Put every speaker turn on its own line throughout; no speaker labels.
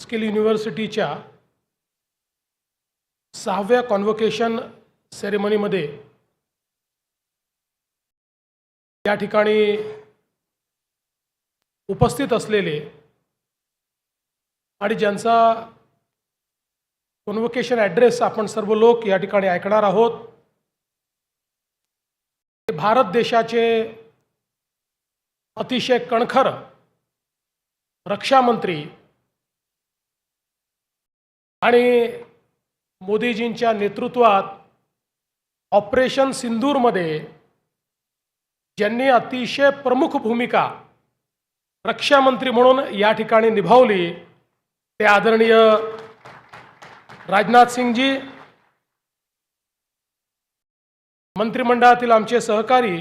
Skill युनिव्हर्सिटीच्या 6व्या convocation सेरेमनीमध्ये या ठिकाणी उपस्थित असलेले आणि ज्यांचा कॉन्व्होकेशन ॲड्रेस आपण सर्व लोक या ठिकाणी ऐकणार आहोत, भारत देशाचे अतिशय कणखर रक्षा मंत्री आणि मोदीजींच्या नेतृत्वात ऑपरेशन सिंदूरमध्ये ज्यांनी अतिशय प्रमुख भूमिका रक्षा मंत्री म्हणून या ठिकाणी निभावली ते आदरणीय राजनाथ सिंगजी, मंत्रिमंडळातील आमचे सहकारी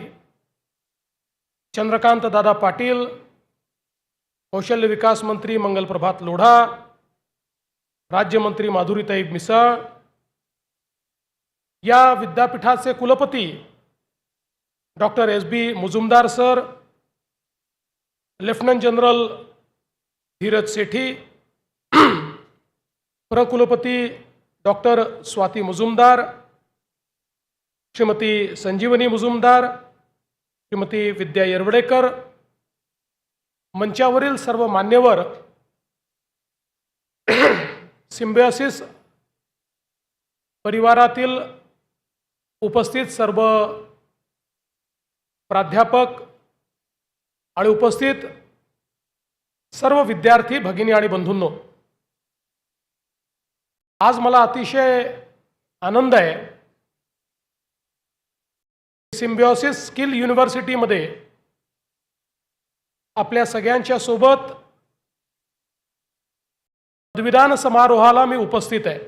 चंद्रकांत दादा पाटील, कौशल्य विकास मंत्री मंगल प्रभात लोढा, राज्यमंत्री माधुरीताई मिसाळ, या विद्यापीठाचे कुलपती doctor S B. Mujumdar sir, lieutenant general Dheeraj Sethi, प्रकुलपती डॉक्टर स्वाती मुजुमदार, श्रीमती संजीवनी मुजुमदार, श्रीमती विद्या येरवडेकर, मंचावरील सर्व मान्यवर, सिम्बायोसिस परिवारातील उपस्थित सर्व प्राध्यापक आणि उपस्थित सर्व विद्यार्थी भगिनी आणि बंधूंनो, आज मला अतिशय आनंद आहे सिम्बायोसिस स्किल युनिव्हर्सिटीमध्ये आपल्या सगळ्यांच्या सोबत पदवीदान समारोहाला मी उपस्थित आहे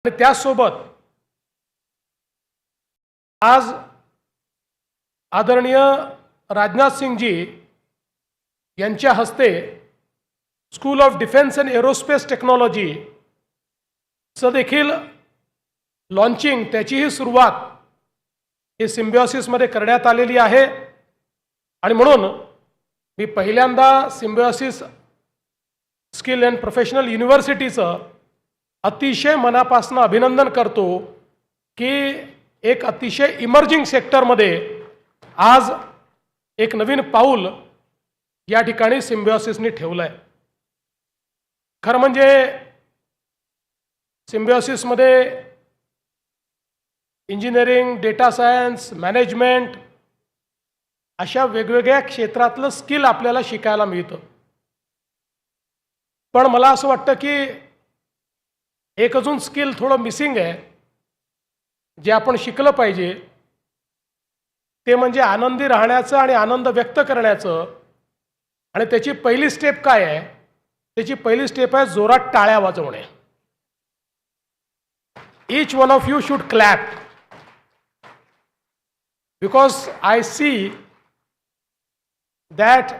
आणि त्याचसोबत आज आदरणीय राजनाथ सिंगजी यांच्या हस्ते school of defence and aerospace technology चं देखील लॉन्चिंग, त्याचीही सुरुवात हे सिम्बायोसिसमध्ये करण्यात आलेली आहे आणि म्हणून मी पहिल्यांदा सिम्बायोसिस स्किल अँड प्रोफेशनल युनिव्हर्सिटीचं अतिशय मनापासून अभिनंदन करतो की एक अतिशय इमर्जिंग सेक्टरमध्ये आज एक नवीन पाऊल या ठिकाणी सिम्बायोसिसने ठेवलं आहे. खरं म्हणजे सिम्बायोसिसमध्ये इंजिनिअरिंग, डेटा सायन्स, मॅनेजमेंट अशा वेगवेगळ्या क्षेत्रातलं स्किल आपल्याला शिकायला मिळतं. पण मला असं वाटतं की एक अजून स्किल थोडं मिसिंग आहे, जे आपण शिकलं पाहिजे, ते म्हणजे आनंदी राहण्याचं आणि आनंद व्यक्त करण्याचं. आणि त्याची पहिली स्टेप काय आहे? त्याची पहिली स्टेप आहे जोरात टाळ्या वाजवणे. Each one of you should clap, because I see that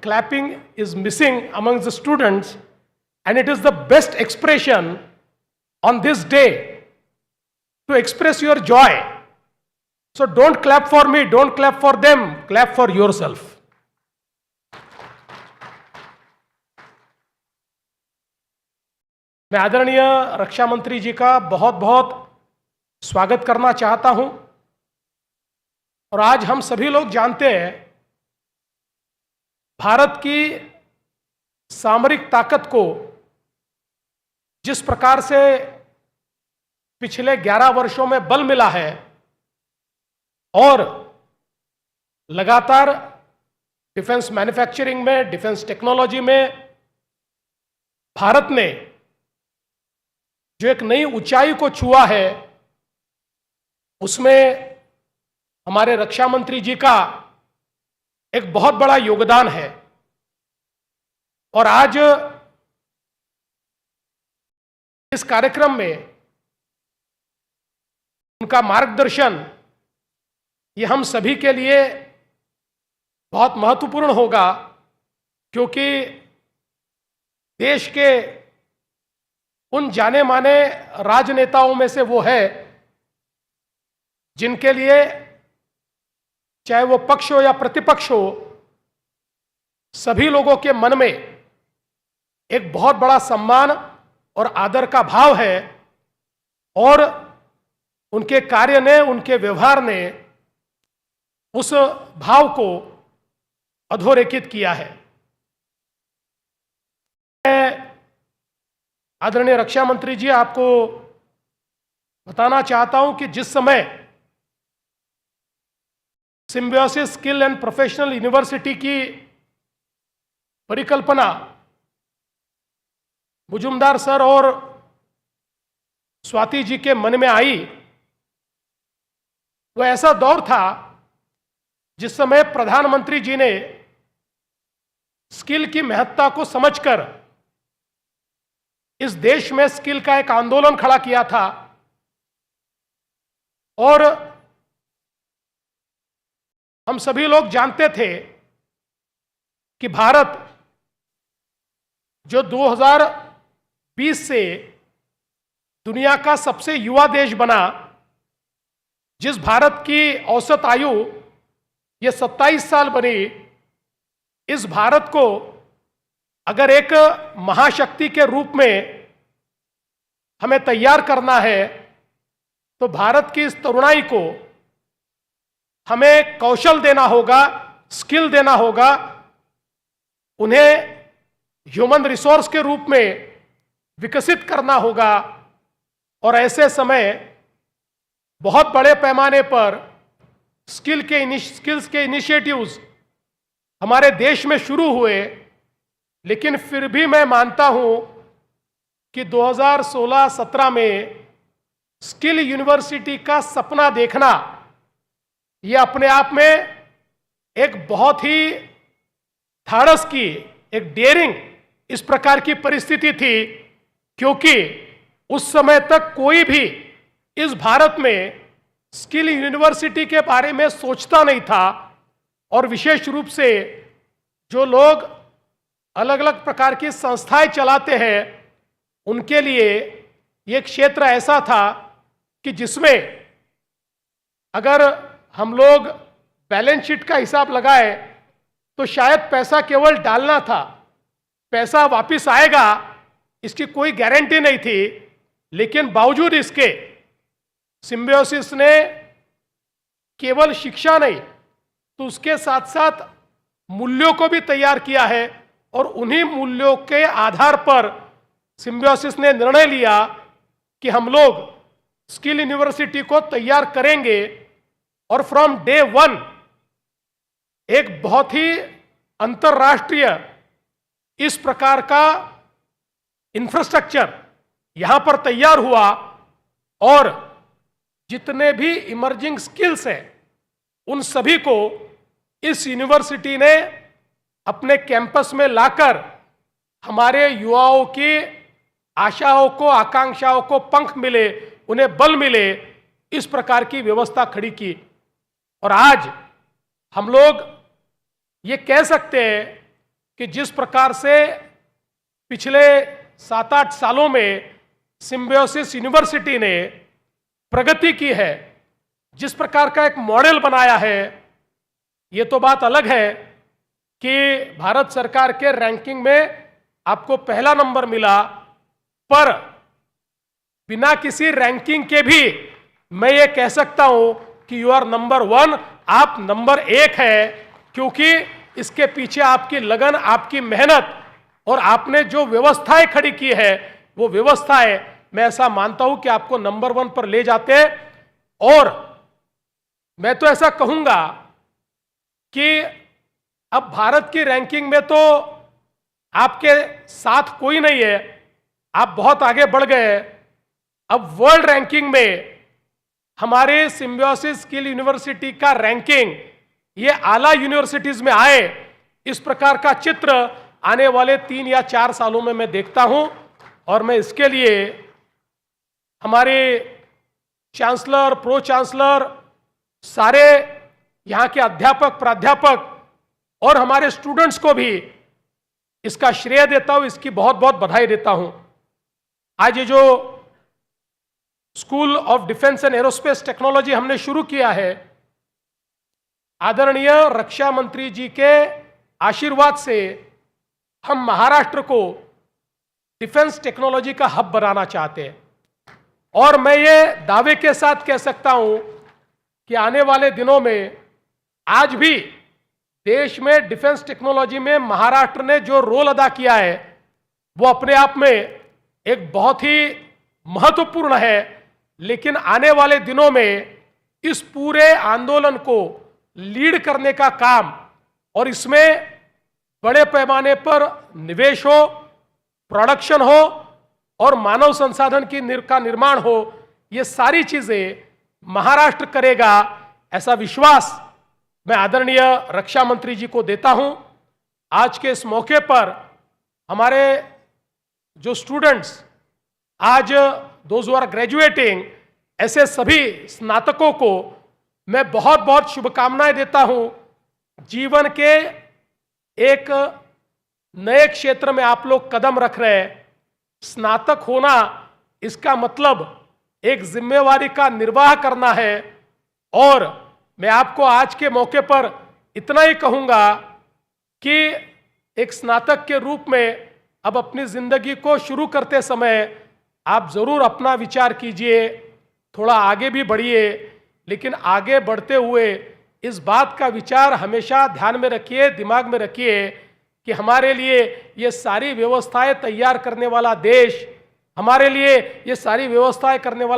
clapping is missing among the students, and it is the best expression on this day to express your joy. So don't clap for me, don't clap for them, clap for yourself. मैं आदरणीय रक्षा मंत्री जी का बहुत बहुत स्वागत करना चाहता हूं. और आज हम सभी लोग जानते हैं भारत की सामरिक ताकत को जिस प्रकार से पिछले 11 वर्षों में बल मिला है और लगातार डिफेंस मैन्युफैक्चरिंग में, डिफेंस टेक्नोलॉजी में भारत ने जो एक नई ऊंचाई को छुआ है, उसमें हमारे रक्षा मंत्री जी का एक बहुत बड़ा योगदान है. और आज इस कार्यक्रम में उनका मार्गदर्शन ये हम सभी के लिए बहुत महत्वपूर्ण होगा, क्योंकि देश के उन जाने माने राजनेताओं में से वो है जिनके लिए चाहे वो पक्ष हो या प्रतिपक्ष हो, सभी लोगों के मन में एक बहुत बड़ा सम्मान और आदर का भाव है, और उनके कार्य ने, उनके व्यवहार ने उस भाव को अधोरेखित किया है। मैं आदरणीय रक्षा मंत्री जी, आपको बताना चाहता हूं कि जिस समय symbiosis skill and professional university की परिकल्पना मुजुमदार सर और स्वाति जी के मन में आई, वह ऐसा दौर था जिस समय प्रधानमंत्री जी ने स्किल की महत्ता को समझकर इस देश में स्किल का एक आंदोलन खड़ा किया था, और हम सभी लोग जानते थे कि भारत जो 2020 से दुनिया का सबसे युवा देश बना, जिस भारत की औसत आयु ये 27 साल बनी, इस भारत को अगर एक महाशक्ति के रूप में हमें तैयार करना है, तो भारत की इस तरुणाई को हमें कौशल देना होगा, स्किल देना होगा, उन्हें ह्यूमन रिसोर्स के रूप में विकसित करना होगा। और ऐसे समय बहुत बड़े पैमाने पर स्किल्स के इनिशिएटिव्स हमारे देश में शुरू हुए, लेकिन फिर भी मैं मानता हूं कि 2016-17 में स्किल यूनिवर्सिटी का सपना देखना यह अपने आप में एक बहुत ही धाड़स की, एक डेयरिंग इस प्रकार की परिस्थिति थी, क्योंकि उस समय तक कोई भी इस भारत में स्किल यूनिवर्सिटी के बारे में सोचता नहीं था। और विशेष रूप से जो लोग अलग अलग प्रकार की संस्थाएं चलाते हैं, उनके लिए ये क्षेत्र ऐसा था कि जिसमें अगर हम लोग बैलेंस शीट का हिसाब लगाए तो शायद पैसा केवल डालना था, पैसा वापस आएगा इसकी कोई गारंटी नहीं थी। लेकिन बावजूद इसके सिम्बायोसिस ने केवल शिक्षा नहीं तो उसके साथ साथ मूल्यों को भी तैयार किया है, और उन्हीं मूल्यों के आधार पर सिम्बायोसिस ने निर्णय लिया कि हम लोग स्किल यूनिवर्सिटी को तैयार करेंगे। और फ्रॉम डे वन एक बहुत ही अंतरराष्ट्रीय इस प्रकार का इंफ्रास्ट्रक्चर यहां पर तैयार हुआ, और जितने भी इमर्जिंग स्किल्स हैं उन सभी को इस यूनिवर्सिटी ने अपने कैंपस में लाकर हमारे युवाओं की आशाओं को, आकांक्षाओं को पंख मिले, उन्हें बल मिले, इस प्रकार की व्यवस्था खड़ी की। और आज हम लोग ये कह सकते हैं कि जिस प्रकार से पिछले 7-8 सालों में सिम्बायोसिस यूनिवर्सिटी ने प्रगति की है, जिस प्रकार का एक मॉडल बनाया है, ये तो बात अलग है कि भारत सरकार के रैंकिंग में आपको पहला नंबर मिला, पर बिना किसी रैंकिंग के भी मैं ये कह सकता हूं कि यू आर नंबर 1, आप नंबर 1 है, क्योंकि इसके पीछे आपकी लगन, आपकी मेहनत और आपने जो व्यवस्थाएं खड़ी की है, वो व्यवस्थाएं मैं ऐसा मानता हूं कि आपको नंबर 1 पर ले जाते हैं। और मैं तो ऐसा कहूंगा कि अब भारत की रैंकिंग में तो आपके साथ कोई नहीं है, आप बहुत आगे बढ़ गए। अब वर्ल्ड रैंकिंग में हमारे सिम्बायोसिस स्किल यूनिवर्सिटी का रैंकिंग ये आला यूनिवर्सिटीज में आए, इस प्रकार का चित्र आने वाले 3 या 4 सालों में मैं देखता हूं। और मैं इसके लिए हमारे चांसलर, प्रो चांसलर, सारे यहाँ के अध्यापक, प्राध्यापक और हमारे स्टूडेंट्स को भी इसका श्रेय देता हूं, इसकी बहुत बहुत बधाई देता हूं। आज ये जो school of defence and aerospace technology हमने शुरू किया है, आदरणीय रक्षा मंत्री जी के आशीर्वाद से हम महाराष्ट्र को डिफेंस टेक्नोलॉजी का हब बनाना चाहते हैं। और मैं ये दावे के साथ कह सकता हूं कि आने वाले दिनों में आज भी देश में डिफेंस टेक्नोलॉजी में महाराष्ट्र ने जो रोल अदा किया है वो अपने आप में एक बहुत ही महत्वपूर्ण है। लेकिन आने वाले दिनों में इस पूरे आंदोलन को लीड करने का काम और इसमें बड़े पैमाने पर निवेश हो, प्रोडक्शन हो और मानव संसाधन का निर्माण हो, ये सारी चीजें महाराष्ट्र करेगा, ऐसा विश्वास मैं आदरणीय रक्षा मंत्री जी को देता हूं। आज के इस मौके पर हमारे जो स्टूडेंट्स आज दोज हू आर ग्रेजुएटिंग, ऐसे सभी स्नातकों को मैं बहुत बहुत शुभकामनाएं देता हूं। जीवन के एक नए क्षेत्र में आप लोग कदम रख रहे हैं। स्नातक होना इसका मतलब एक जिम्मेवारी का निर्वाह करना है। और मैं आपको आज के मौके पर इतना ही कहूंगा कि एक स्नातक के रूप में अब अपनी जिंदगी को शुरू करते समय आप जरूर अपना विचार कीजिए, थोड़ा आगे भी बढ़िए, लेकिन आगे बढ़ते हुए इस बात का विचार हमेशा ध्यान में रखिए, दिमाग में रखिए कि हमारे लिए ये सारी व्यवस्थाएं तैयार करने वाला देश, हमारे लिए ये सारी व्यवस्थाएं करने वाला